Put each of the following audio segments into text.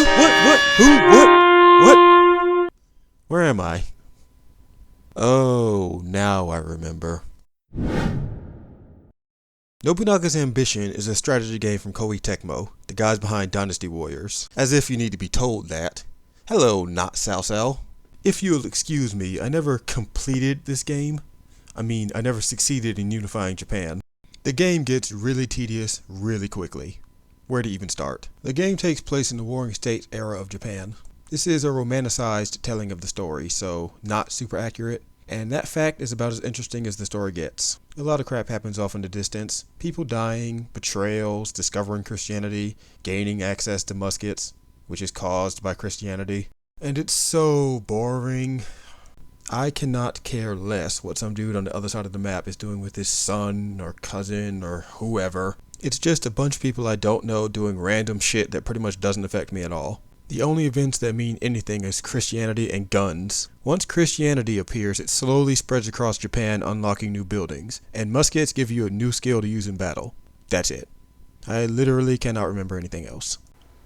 What? Who? What? Where am I? Oh, now I remember. Nobunaga's Ambition is a strategy game from Koei Tecmo, the guys behind Dynasty Warriors. As if you need to be told that. Hello, not Salsal. If you'll excuse me, I never completed this game. I never succeeded in unifying Japan. The game gets really tedious really quickly. Where to even start? The game takes place in the Warring States era of Japan. This is a romanticized telling of the story, so not super accurate. And that fact is about as interesting as the story gets. A lot of crap happens off in the distance. People dying, betrayals, discovering Christianity, gaining access to muskets, which is caused by Christianity. And it's so boring. I cannot care less what some dude on the other side of the map is doing with his son or cousin or whoever. It's just a bunch of people I don't know doing random shit that pretty much doesn't affect me at all. The only events that mean anything is Christianity and guns. Once Christianity appears, it slowly spreads across Japan, unlocking new buildings, and muskets give you a new skill to use in battle. That's it. I literally cannot remember anything else.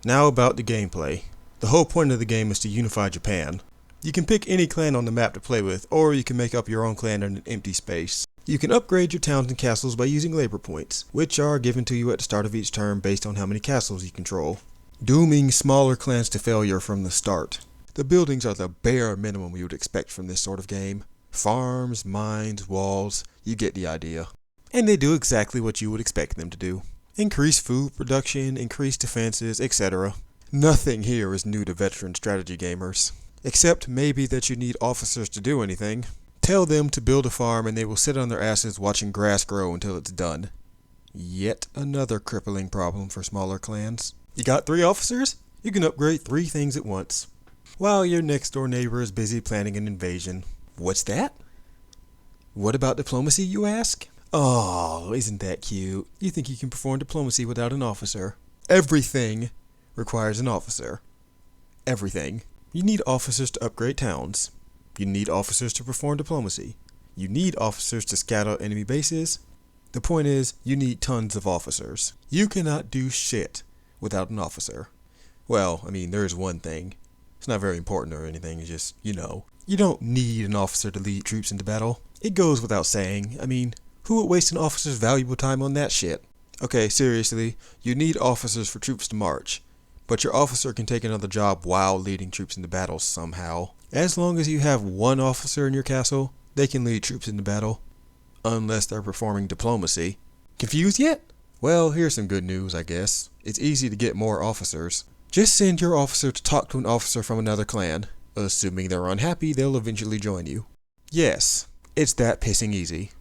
Now about the gameplay. The whole point of the game is to unify Japan. You can pick any clan on the map to play with, or you can make up your own clan in an empty space. You can upgrade your towns and castles by using labor points, which are given to you at the start of each turn based on how many castles you control, dooming smaller clans to failure from the start. The buildings are the bare minimum you would expect from this sort of game. Farms, mines, walls, you get the idea. And they do exactly what you would expect them to do. Increase food production, increase defenses, etc. Nothing here is new to veteran strategy gamers. Except maybe that you need officers to do anything. Tell them to build a farm and they will sit on their asses watching grass grow until it's done. Yet another crippling problem for smaller clans. You got 3 officers? You can upgrade 3 things at once. While your next door neighbor is busy planning an invasion. What's that? What about diplomacy, you ask? Oh, isn't that cute? You think you can perform diplomacy without an officer? Everything requires an officer. Everything. You need officers to upgrade towns. You need officers to perform diplomacy. You need officers to scout out enemy bases. The point is, you need tons of officers. You cannot do shit without an officer. Well, there's one thing. It's not very important or anything, it's just, you don't need an officer to lead troops into battle. It goes without saying. Who would waste an officer's valuable time on that shit? Okay, seriously, you need officers for troops to march. But your officer can take another job while leading troops into battle somehow. As long as you have one officer in your castle, they can lead troops into battle. Unless they're performing diplomacy. Confused yet? Well, here's some good news, I guess. It's easy to get more officers. Just send your officer to talk to an officer from another clan. Assuming they're unhappy, they'll eventually join you. Yes, it's that pissing easy.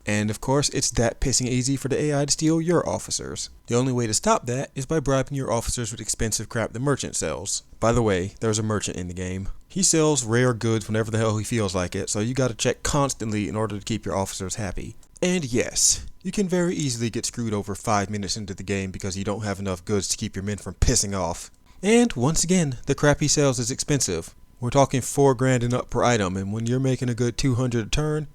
And of course, it's that pissing easy for the AI to steal your officers. The only way to stop that is by bribing your officers with expensive crap the merchant sells. By the way, there's a merchant in the game. He sells rare goods whenever the hell he feels like it, so you gotta check constantly in order to keep your officers happy. And yes, you can very easily get screwed over 5 minutes into the game because you don't have enough goods to keep your men from pissing off. And once again, the crap he sells is expensive. We're talking $4 grand and up per item, and when you're making a good 200 a turn,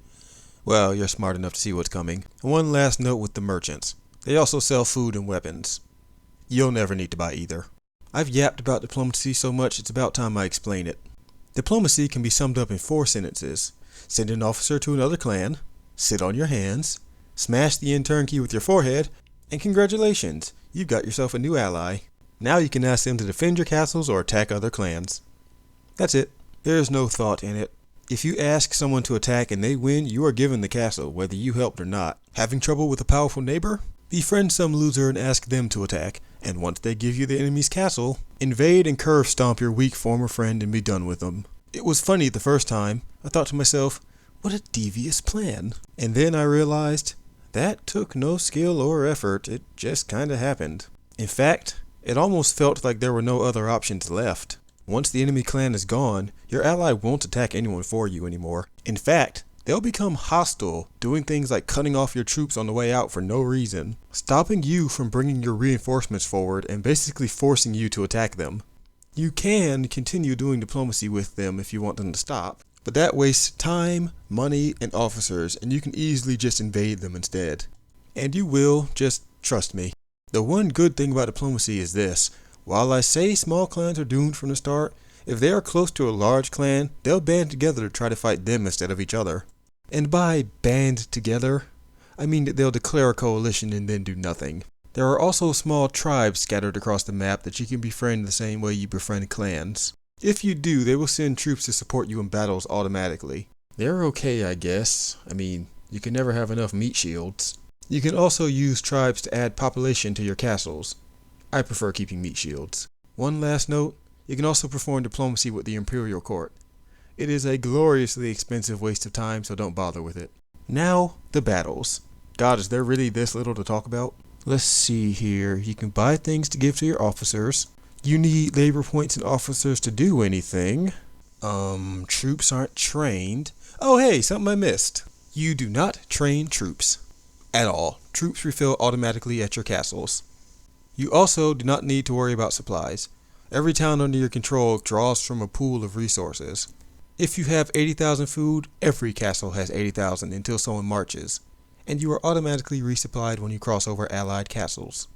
well, you're smart enough to see what's coming. One last note with the merchants. They also sell food and weapons. You'll never need to buy either. I've yapped about diplomacy so much it's about time I explain it. Diplomacy can be summed up in 4 sentences. Send an officer to another clan, sit on your hands, smash the end turnkey with your forehead, and congratulations, you've got yourself a new ally. Now you can ask them to defend your castles or attack other clans. That's it. There's no thought in it. If you ask someone to attack and they win, you are given the castle, whether you helped or not. Having trouble with a powerful neighbor? Befriend some loser and ask them to attack, and once they give you the enemy's castle, invade and curve stomp your weak former friend and be done with them. It was funny the first time. I thought to myself, what a devious plan. And then I realized, that took no skill or effort, it just kinda happened. In fact, it almost felt like there were no other options left. Once the enemy clan is gone, your ally won't attack anyone for you anymore. In fact, they'll become hostile, doing things like cutting off your troops on the way out for no reason, stopping you from bringing your reinforcements forward and basically forcing you to attack them. You can continue doing diplomacy with them if you want them to stop, but that wastes time, money, and officers, and you can easily just invade them instead. And you will, just trust me. The one good thing about diplomacy is this. While I say small clans are doomed from the start, if they are close to a large clan, they'll band together to try to fight them instead of each other. And by band together, I mean that they'll declare a coalition and then do nothing. There are also small tribes scattered across the map that you can befriend the same way you befriend clans. If you do, they will send troops to support you in battles automatically. They're okay, I guess. I mean, you can never have enough meat shields. You can also use tribes to add population to your castles. I prefer keeping meat shields. One last note, you can also perform diplomacy with the Imperial Court. It is a gloriously expensive waste of time, so don't bother with it. Now, the battles. God, is there really this little to talk about? Let's see here. You can buy things to give to your officers. You need labor points and officers to do anything. Troops aren't trained. Oh hey, something I missed. You do not train troops. At all. Troops refill automatically at your castles. You also do not need to worry about supplies. Every town under your control draws from a pool of resources. If you have 80,000 food, every castle has 80,000 until someone marches, and you are automatically resupplied when you cross over allied castles.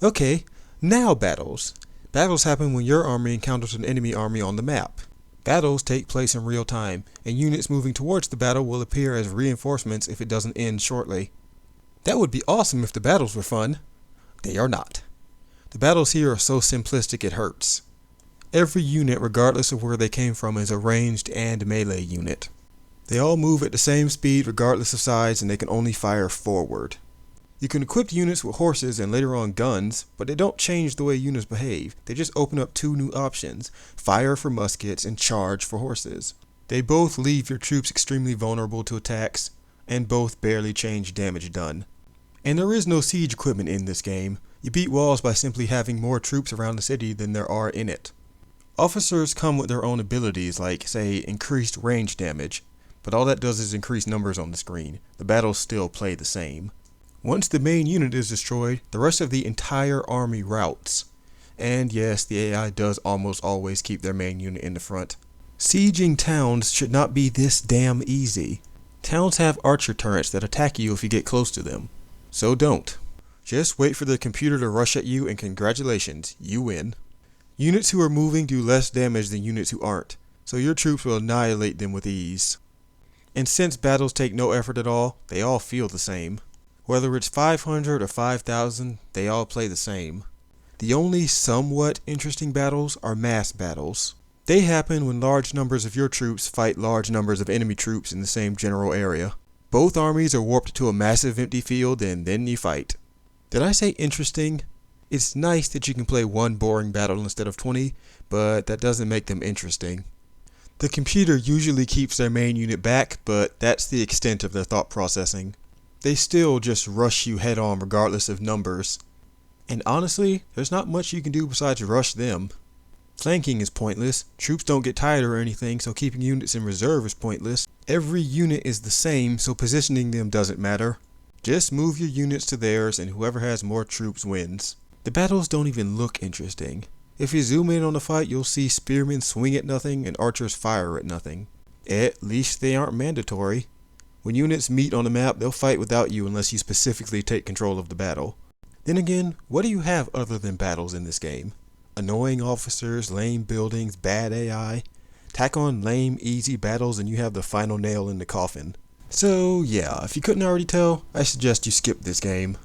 Okay, now battles. Battles happen when your army encounters an enemy army on the map. Battles take place in real time, and units moving towards the battle will appear as reinforcements if it doesn't end shortly. That would be awesome if the battles were fun. They are not. The battles here are so simplistic it hurts. Every unit, regardless of where they came from, is a ranged and melee unit. They all move at the same speed regardless of size, and they can only fire forward. You can equip units with horses and later on guns, but they don't change the way units behave. They just open up two new options: fire for muskets and charge for horses. They both leave your troops extremely vulnerable to attacks, and both barely change damage done. And there is no siege equipment in this game. You beat walls by simply having more troops around the city than there are in it. Officers come with their own abilities, like, say, increased range damage, but all that does is increase numbers on the screen. The battles still play the same. Once the main unit is destroyed, the rest of the entire army routs. And yes, the AI does almost always keep their main unit in the front. Sieging towns should not be this damn easy. Towns have archer turrets that attack you if you get close to them. So don't. Just wait for the computer to rush at you and congratulations, you win. Units who are moving do less damage than units who aren't, so your troops will annihilate them with ease. And since battles take no effort at all, they all feel the same. Whether it's 500 or 5,000, they all play the same. The only somewhat interesting battles are mass battles. They happen when large numbers of your troops fight large numbers of enemy troops in the same general area. Both armies are warped to a massive empty field and then you fight. Did I say interesting? It's nice that you can play one boring battle instead of 20, but that doesn't make them interesting. The computer usually keeps their main unit back, but that's the extent of their thought processing. They still just rush you head on regardless of numbers. And honestly, there's not much you can do besides rush them. Flanking is pointless, troops don't get tired or anything, so keeping units in reserve is pointless. Every unit is the same, so positioning them doesn't matter. Just move your units to theirs and whoever has more troops wins. The battles don't even look interesting. If you zoom in on the fight, you'll see spearmen swing at nothing and archers fire at nothing. At least they aren't mandatory. When units meet on the map, they'll fight without you unless you specifically take control of the battle. Then again, what do you have other than battles in this game? Annoying officers, lame buildings, bad AI. Tack on lame, easy battles and you have the final nail in the coffin. So yeah, if you couldn't already tell, I suggest you skip this game.